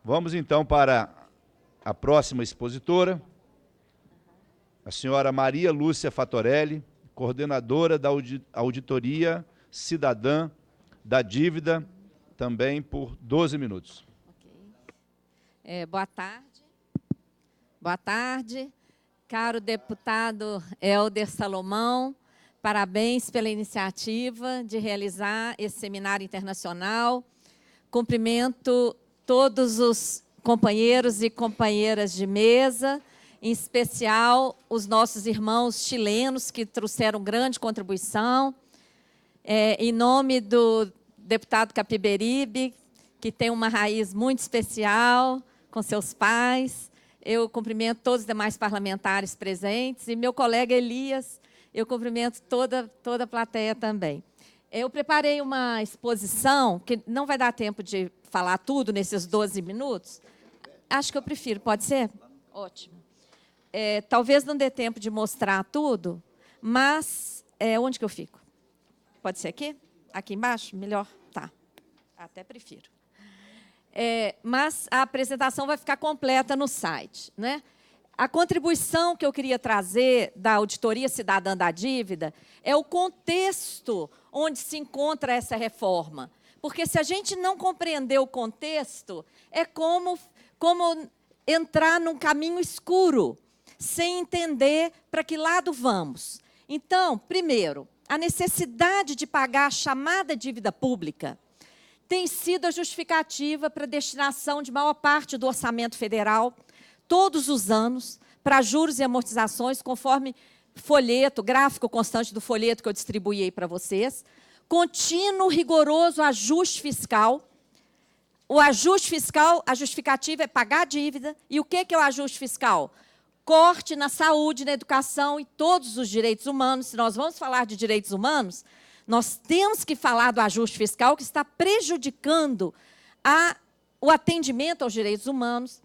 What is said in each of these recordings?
Vamos, então, para a próxima expositora, a senhora Maria Lúcia Fatorelli, coordenadora da Auditoria Cidadã da Dívida, também por 12 minutos. Boa tarde. Boa tarde, caro deputado Helder Salomão. Parabéns pela iniciativa de realizar esse seminário internacional. Cumprimento todos os companheiros e companheiras de mesa, em especial os nossos irmãos chilenos que trouxeram grande contribuição. Em nome do deputado Capiberibe, que tem uma raiz muito especial com seus pais, eu cumprimento todos os demais parlamentares presentes, e meu colega Elias, eu cumprimento toda a plateia também. Eu preparei uma exposição, que não vai dar tempo de falar tudo nesses 12 minutos. Acho que eu prefiro, pode ser? Ótimo. Talvez não dê tempo de mostrar tudo, mas onde que eu fico? Pode ser aqui? Aqui embaixo? Melhor? Tá. Até prefiro. Mas a apresentação vai ficar completa no site, né? A contribuição que eu queria trazer da Auditoria Cidadã da Dívida é o contexto onde se encontra essa reforma. Porque se a gente não compreender o contexto, é como entrar num caminho escuro, sem entender para que lado vamos. Então, primeiro, a necessidade de pagar a chamada dívida pública tem sido a justificativa para a destinação de maior parte do orçamento federal, todos os anos, para juros e amortizações, conforme folheto, gráfico constante do folheto que eu distribuí aí para vocês. Contínuo, rigoroso ajuste fiscal. O ajuste fiscal, a justificativa é pagar a dívida. E o que é o ajuste fiscal? Corte na saúde, na educação e todos os direitos humanos. Se nós vamos falar de direitos humanos, nós temos que falar do ajuste fiscal que está prejudicando o atendimento aos direitos humanos.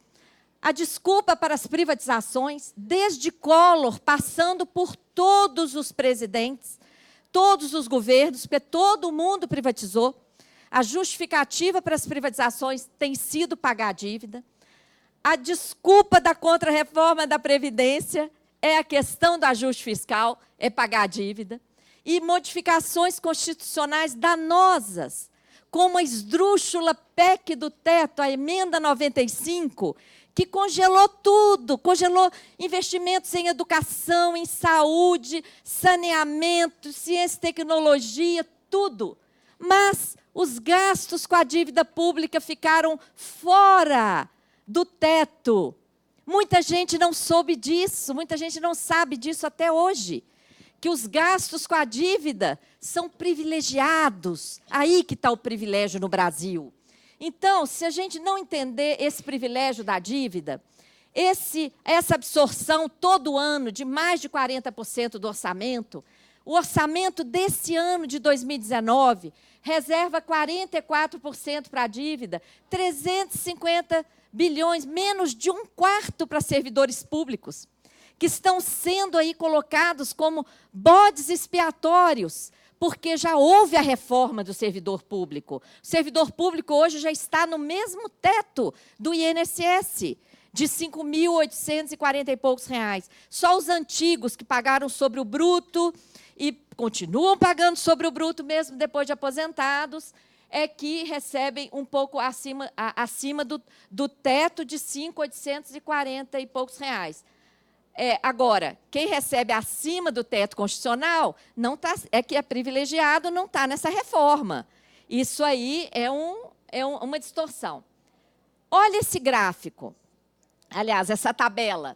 A desculpa para as privatizações, desde Collor, passando por todos os presidentes, todos os governos, porque todo mundo privatizou. A justificativa para as privatizações tem sido pagar a dívida. A desculpa da contra-reforma da Previdência é a questão do ajuste fiscal, é pagar a dívida. E modificações constitucionais danosas, como a esdrúxula PEC do teto, a emenda 95, que congelou tudo, congelou investimentos em educação, em saúde, saneamento, ciência e tecnologia, tudo. Mas os gastos com a dívida pública ficaram fora do teto. Muita gente não soube disso, muita gente não sabe disso até hoje, que os gastos com a dívida são privilegiados. Aí que está o privilégio no Brasil. Então, se a gente não entender esse privilégio da dívida, essa absorção todo ano de mais de 40% do orçamento, o orçamento desse ano de 2019 reserva 44% para a dívida, 350 bilhões, menos de um quarto para servidores públicos, que estão sendo aí colocados como bodes expiatórios, porque já houve a reforma do servidor público. O servidor público hoje já está no mesmo teto do INSS, de R$ 5.840 e poucos reais. Só os antigos que pagaram sobre o bruto e continuam pagando sobre o bruto mesmo depois de aposentados, é que recebem um pouco acima do teto de R$ 5.840 e poucos reais. Agora, quem recebe acima do teto constitucional não tá, que é privilegiado, não está nessa reforma. Isso aí é uma distorção. Olha esse gráfico. Aliás, essa tabela.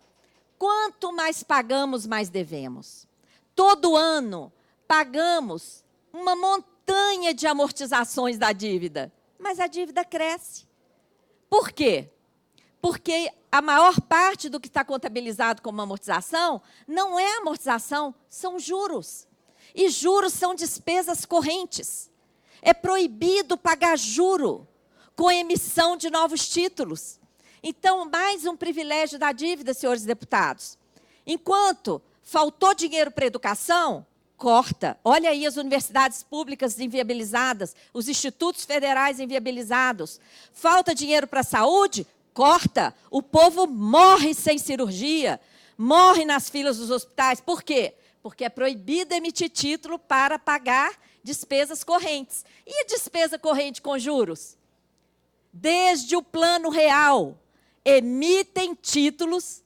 Quanto mais pagamos, mais devemos. Todo ano pagamos uma montanha de amortizações da dívida, mas a dívida cresce. Por quê? Porque a maior parte do que está contabilizado como amortização não é amortização, são juros. E juros são despesas correntes. É proibido pagar juro com emissão de novos títulos. Então, mais um privilégio da dívida, senhores deputados. Enquanto faltou dinheiro para a educação, corta. Olha aí as universidades públicas inviabilizadas, os institutos federais inviabilizados. Falta dinheiro para a saúde? Corta. O povo morre sem cirurgia, morre nas filas dos hospitais. Por quê? Porque é proibido emitir título para pagar despesas correntes. E a despesa corrente com juros? Desde o Plano Real, emitem títulos,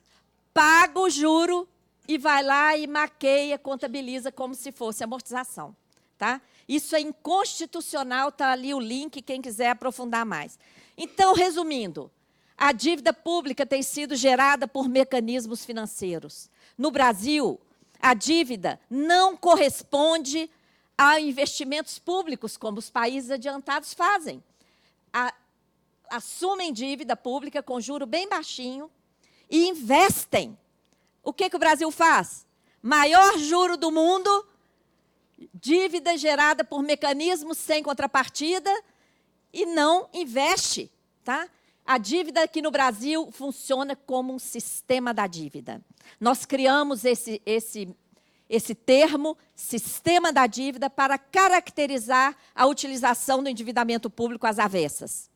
paga o juro e vai lá e maqueia, contabiliza como se fosse amortização. Tá? Isso é inconstitucional, está ali o link, quem quiser aprofundar mais. Então, resumindo, a dívida pública tem sido gerada por mecanismos financeiros. No Brasil, a dívida não corresponde a investimentos públicos, como os países adiantados fazem. Assumem dívida pública com juro bem baixinho e investem. O que o Brasil faz? Maior juro do mundo, dívida gerada por mecanismos sem contrapartida e não investe. Tá? A dívida aqui no Brasil funciona como um sistema da dívida. Nós criamos esse termo, sistema da dívida, para caracterizar a utilização do endividamento público às avessas.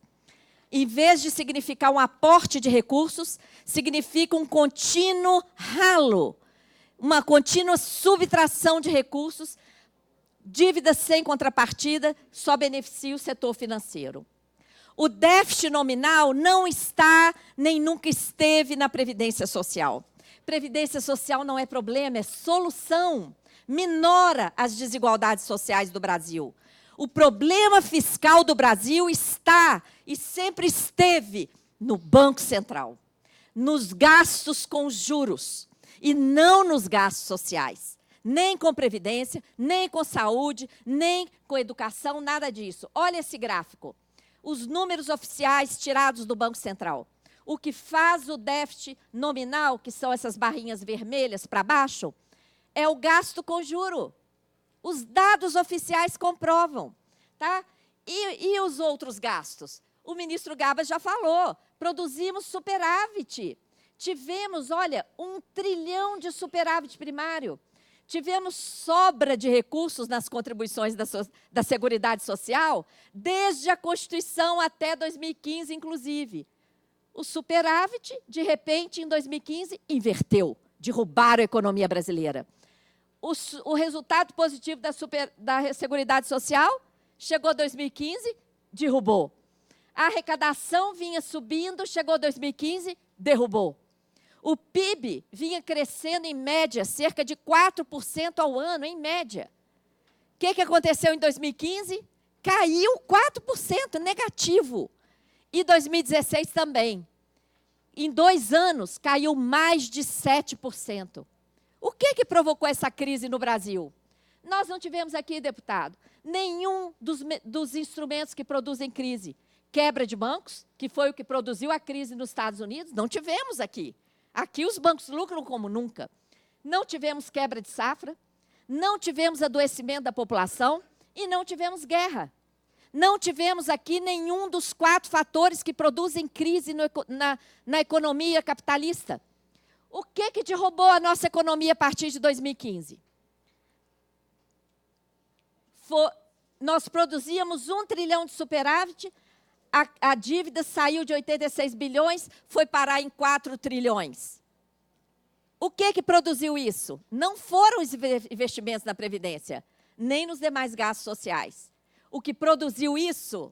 Em vez de significar um aporte de recursos, significa um contínuo ralo, uma contínua subtração de recursos, dívida sem contrapartida, só beneficia o setor financeiro. O déficit nominal não está, nem nunca esteve na Previdência Social. Previdência Social não é problema, é solução. Minora as desigualdades sociais do Brasil. O problema fiscal do Brasil está e sempre esteve no Banco Central, nos gastos com juros e não nos gastos sociais. Nem com previdência, nem com saúde, nem com educação, nada disso. Olha esse gráfico. Os números oficiais tirados do Banco Central. O que faz o déficit nominal, que são essas barrinhas vermelhas para baixo, é o gasto com juro. Os dados oficiais comprovam. Tá? E os outros gastos? O ministro Gabas já falou, produzimos superávit. Tivemos, olha, 1 trilhão de superávit primário. Tivemos sobra de recursos nas contribuições da Seguridade Social, desde a Constituição até 2015, inclusive. O superávit, de repente, em 2015, inverteu, derrubaram a economia brasileira. O resultado positivo da Seguridade Social chegou 2015, derrubou. A arrecadação vinha subindo, chegou 2015, derrubou. O PIB vinha crescendo, em média, cerca de 4% ao ano, em média. O que aconteceu em 2015? Caiu 4%, negativo. E 2016 também. Em 2 anos, caiu mais de 7%. O que provocou essa crise no Brasil? Nós não tivemos aqui, deputado, nenhum dos instrumentos que produzem crise. Quebra de bancos, que foi o que produziu a crise nos Estados Unidos, não tivemos aqui. Aqui os bancos lucram como nunca. Não tivemos quebra de safra, não tivemos adoecimento da população e não tivemos guerra. Não tivemos aqui nenhum dos 4 fatores que produzem crise na economia capitalista. O que derrubou a nossa economia a partir de 2015? Nós produzíamos 1 trilhão de superávit, a dívida saiu de 86 bilhões, foi parar em 4 trilhões. O que produziu isso? Não foram os investimentos na Previdência, nem nos demais gastos sociais. O que produziu isso,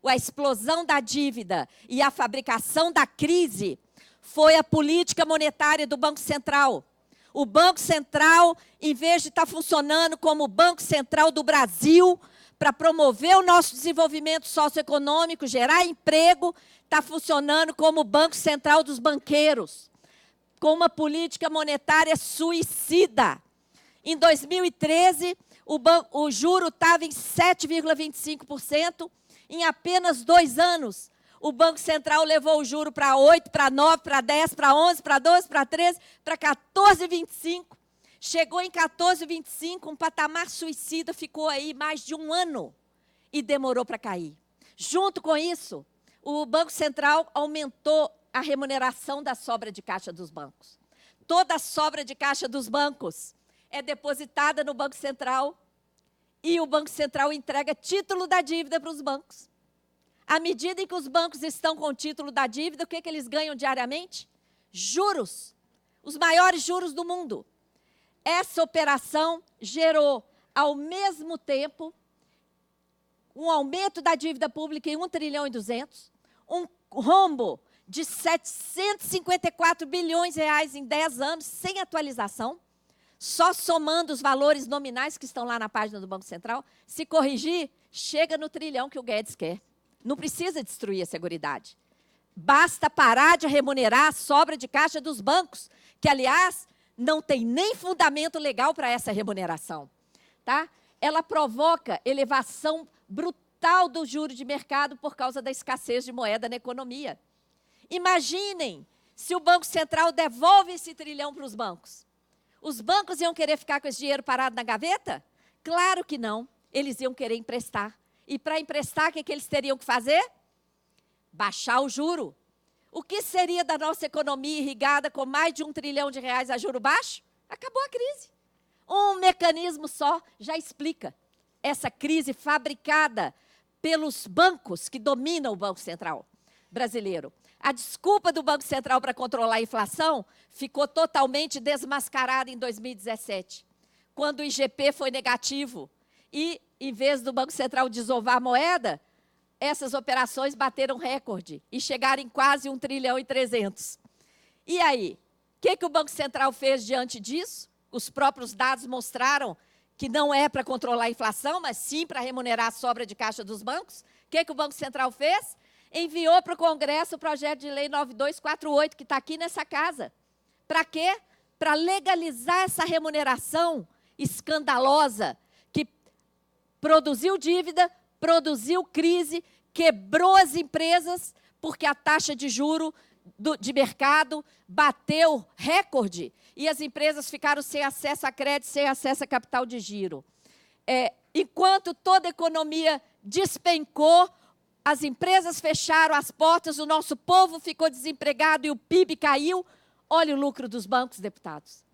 a explosão da dívida e a fabricação da crise, foi a política monetária do Banco Central. O Banco Central, em vez de estar funcionando como o Banco Central do Brasil, para promover o nosso desenvolvimento socioeconômico, gerar emprego, está funcionando como o Banco Central dos banqueiros, com uma política monetária suicida. Em 2013, o juro estava em 7,25%. Em apenas 2 anos, o Banco Central levou o juro para 8, para 9, para 10, para 11, para 12, para 13, para 14,25%. Chegou em 14,25, um patamar suicida, ficou aí mais de 1 ano e demorou para cair. Junto com isso, o Banco Central aumentou a remuneração da sobra de caixa dos bancos. Toda a sobra de caixa dos bancos é depositada no Banco Central e o Banco Central entrega título da dívida para os bancos. À medida em que os bancos estão com o título da dívida, o que eles ganham diariamente? Juros, os maiores juros do mundo. Essa operação gerou, ao mesmo tempo, um aumento da dívida pública em 1 trilhão e 200, um rombo de 754 bilhões de reais em 10 anos, sem atualização, só somando os valores nominais que estão lá na página do Banco Central. Se corrigir, chega no trilhão que o Guedes quer. Não precisa destruir a Seguridade. Basta parar de remunerar a sobra de caixa dos bancos, que, aliás, não tem nem fundamento legal para essa remuneração. Tá? Ela provoca elevação brutal do juro de mercado por causa da escassez de moeda na economia. Imaginem se o Banco Central devolve esse trilhão para os bancos. Os bancos iam querer ficar com esse dinheiro parado na gaveta? Claro que não. Eles iam querer emprestar. E para emprestar, o que eles teriam que fazer? Baixar o juro. O que seria da nossa economia irrigada com mais de 1 trilhão de reais a juro baixo? Acabou a crise. Um mecanismo só já explica essa crise fabricada pelos bancos que dominam o Banco Central brasileiro. A desculpa do Banco Central para controlar a inflação ficou totalmente desmascarada em 2017, quando o IGP foi negativo e, em vez do Banco Central desovar a moeda, essas operações bateram recorde e chegaram em quase 1 trilhão e 300. E aí, o que o Banco Central fez diante disso? Os próprios dados mostraram que não é para controlar a inflação, mas sim para remunerar a sobra de caixa dos bancos. O que o Banco Central fez? Enviou para o Congresso o projeto de lei 9248, que está aqui nessa casa. Para quê? Para legalizar essa remuneração escandalosa que produziu dívida, produziu crise, quebrou as empresas, porque a taxa de juro de mercado bateu recorde e as empresas ficaram sem acesso a crédito, sem acesso a capital de giro. Enquanto toda a economia despencou, as empresas fecharam as portas, o nosso povo ficou desempregado e o PIB caiu. Olha o lucro dos bancos, deputados.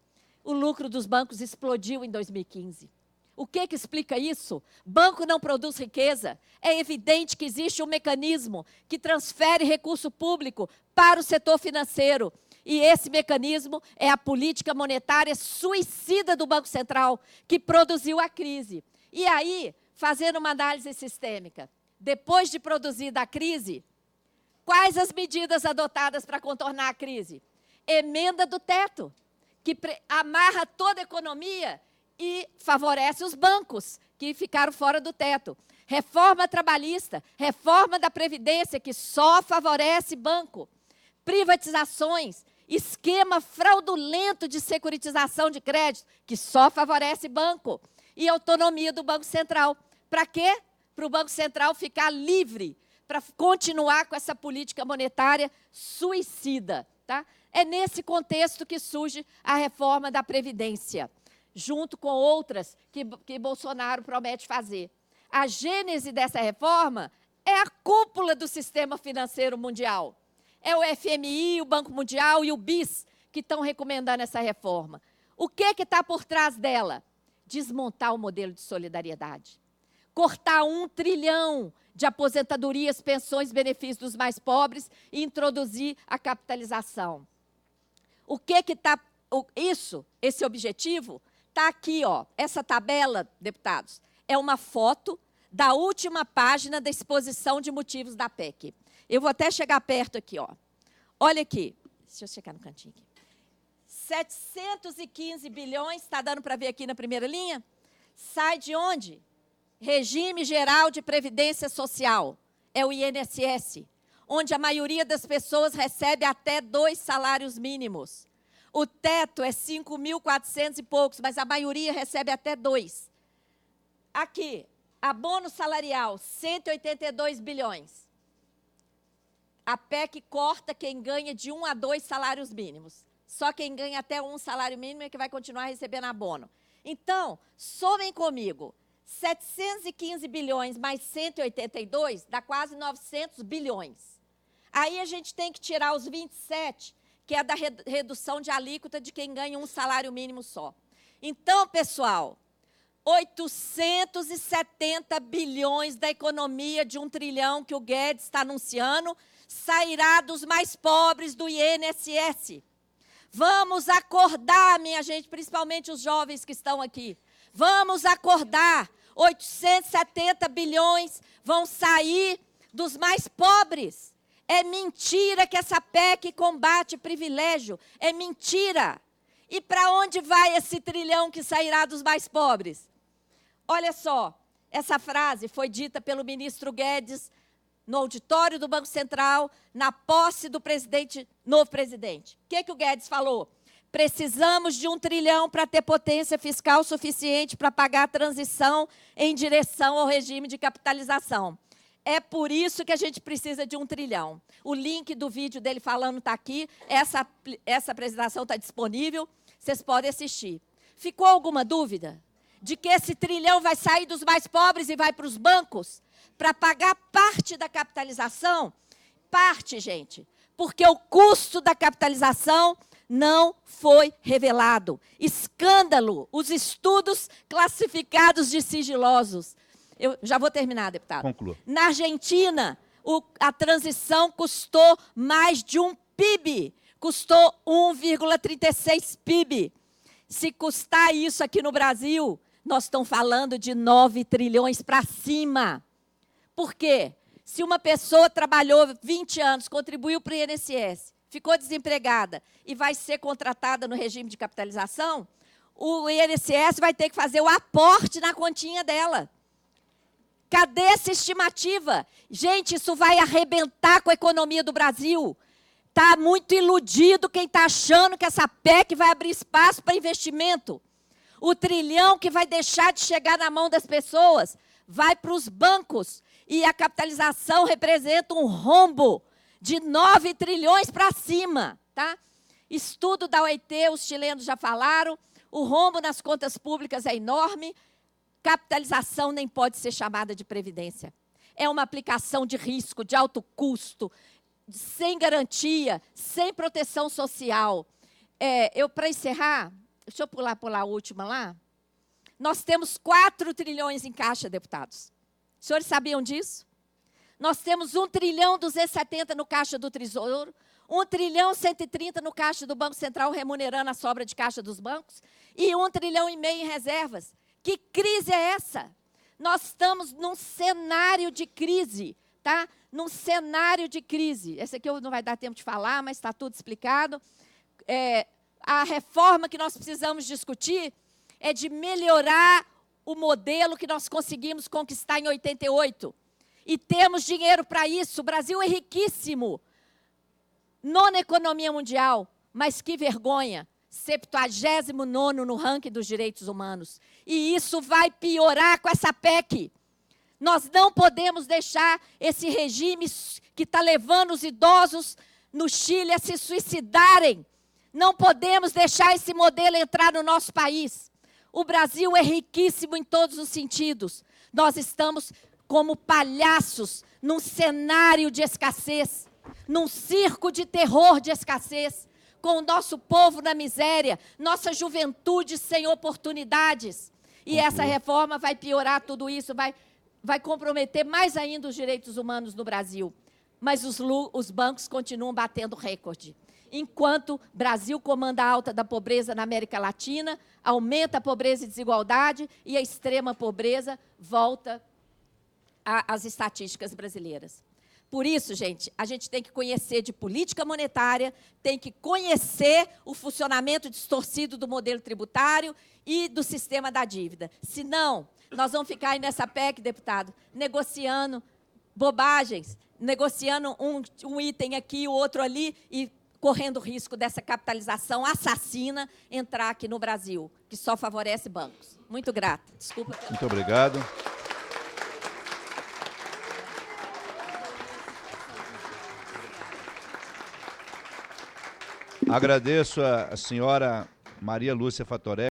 O lucro dos bancos explodiu em 2015. O que explica isso? Banco não produz riqueza. É evidente que existe um mecanismo que transfere recurso público para o setor financeiro. E esse mecanismo é a política monetária suicida do Banco Central, que produziu a crise. E aí, fazendo uma análise sistêmica, depois de produzida a crise, quais as medidas adotadas para contornar a crise? Emenda do teto, que amarra toda a economia e favorece os bancos, que ficaram fora do teto. Reforma trabalhista, reforma da Previdência, que só favorece banco. Privatizações, esquema fraudulento de securitização de crédito, que só favorece banco. E autonomia do Banco Central. Para quê? Para o Banco Central ficar livre, para continuar com essa política monetária suicida. Tá? É nesse contexto que surge a reforma da Previdência, junto com outras que Bolsonaro promete fazer. A gênese dessa reforma é a cúpula do sistema financeiro mundial. É o FMI, o Banco Mundial e o BIS que estão recomendando essa reforma. O que está por trás dela? Desmontar o modelo de solidariedade. Cortar 1 trilhão de aposentadorias, pensões, benefícios dos mais pobres e introduzir a capitalização. O que está... Esse objetivo está aqui, ó. Essa tabela, deputados, é uma foto da última página da exposição de motivos da PEC. Eu vou até chegar perto aqui, ó. Olha aqui. Deixa eu chegar no cantinho aqui. 715 bilhões, está dando para ver aqui na primeira linha? Sai de onde? Regime Geral de Previdência Social. É o INSS, onde a maioria das pessoas recebe até 2 salários mínimos. O teto é 5.400 e poucos, mas a maioria recebe até 2. Aqui, abono salarial, 182 bilhões. A PEC corta quem ganha de 1 a 2 salários mínimos. Só quem ganha até 1 salário mínimo é que vai continuar recebendo abono. Então, somem comigo. 715 bilhões mais 182 dá quase 900 bilhões. Aí a gente tem que tirar os 27, que é da redução de alíquota de quem ganha 1 salário mínimo só. Então, pessoal, 870 bilhões da economia de 1 trilhão que o Guedes está anunciando sairá dos mais pobres do INSS. Vamos acordar, minha gente, principalmente os jovens que estão aqui. Vamos acordar. 870 bilhões vão sair dos mais pobres. É mentira que essa PEC combate privilégio. É mentira. E para onde vai esse trilhão que sairá dos mais pobres? Olha só, essa frase foi dita pelo ministro Guedes no auditório do Banco Central, na posse do novo presidente. O que o Guedes falou? Precisamos de 1 trilhão para ter potência fiscal suficiente para pagar a transição em direção ao regime de capitalização. É por isso que a gente precisa de 1 trilhão. O link do vídeo dele falando está aqui, essa apresentação está disponível, vocês podem assistir. Ficou alguma dúvida de que esse trilhão vai sair dos mais pobres e vai para os bancos para pagar parte da capitalização? Parte, gente, porque o custo da capitalização não foi revelado. Escândalo, os estudos classificados de sigilosos. Eu já vou terminar, deputado. Conclua. Na Argentina, a transição custou mais de 1 PIB, custou 1,36 PIB. Se custar isso aqui no Brasil, nós estamos falando de 9 trilhões para cima. Por quê? Se uma pessoa trabalhou 20 anos, contribuiu para o INSS, ficou desempregada e vai ser contratada no regime de capitalização, o INSS vai ter que fazer o aporte na continha dela. Cadê essa estimativa? Gente, isso vai arrebentar com a economia do Brasil. Está muito iludido quem está achando que essa PEC vai abrir espaço para investimento. O trilhão que vai deixar de chegar na mão das pessoas vai para os bancos. E a capitalização representa um rombo de 9 trilhões para cima. Tá? Estudo da OIT, os chilenos já falaram, o rombo nas contas públicas é enorme. Capitalização nem pode ser chamada de previdência. É uma aplicação de risco, de alto custo, sem garantia, sem proteção social. Para encerrar, deixa eu pular a última lá. Nós temos 4 trilhões em caixa, deputados. Os senhores sabiam disso? Nós temos 1 trilhão 270 no caixa do Tesouro, 1 trilhão 130 no caixa do Banco Central, remunerando a sobra de caixa dos bancos, e 1,5 trilhão em reservas. Que crise é essa? Nós estamos num cenário de crise, tá? Num cenário de crise. Esse aqui não vai dar tempo de falar, mas está tudo explicado. A reforma que nós precisamos discutir é de melhorar o modelo que nós conseguimos conquistar em 88. E temos dinheiro para isso. O Brasil é riquíssimo. 9ª economia mundial, mas que vergonha. 79º no ranking dos direitos humanos. E isso vai piorar com essa PEC. Nós não podemos deixar esse regime que está levando os idosos no Chile a se suicidarem. Não podemos deixar esse modelo entrar no nosso país. O Brasil é riquíssimo em todos os sentidos. Nós estamos como palhaços num cenário de escassez, num circo de terror de escassez, com o nosso povo na miséria, nossa juventude sem oportunidades. E essa reforma vai piorar tudo isso, vai comprometer mais ainda os direitos humanos no Brasil. Mas os bancos continuam batendo recorde. Enquanto o Brasil comanda a alta da pobreza na América Latina, aumenta a pobreza e desigualdade e a extrema pobreza volta às estatísticas brasileiras. Por isso, gente, a gente tem que conhecer de política monetária, tem que conhecer o funcionamento distorcido do modelo tributário e do sistema da dívida. Senão, nós vamos ficar aí nessa PEC, deputado, negociando bobagens, negociando um item aqui, o outro ali, e correndo o risco dessa capitalização assassina entrar aqui no Brasil, que só favorece bancos. Muito grata. Desculpa. Muito obrigado. Agradeço a senhora Maria Lúcia Fatorelli.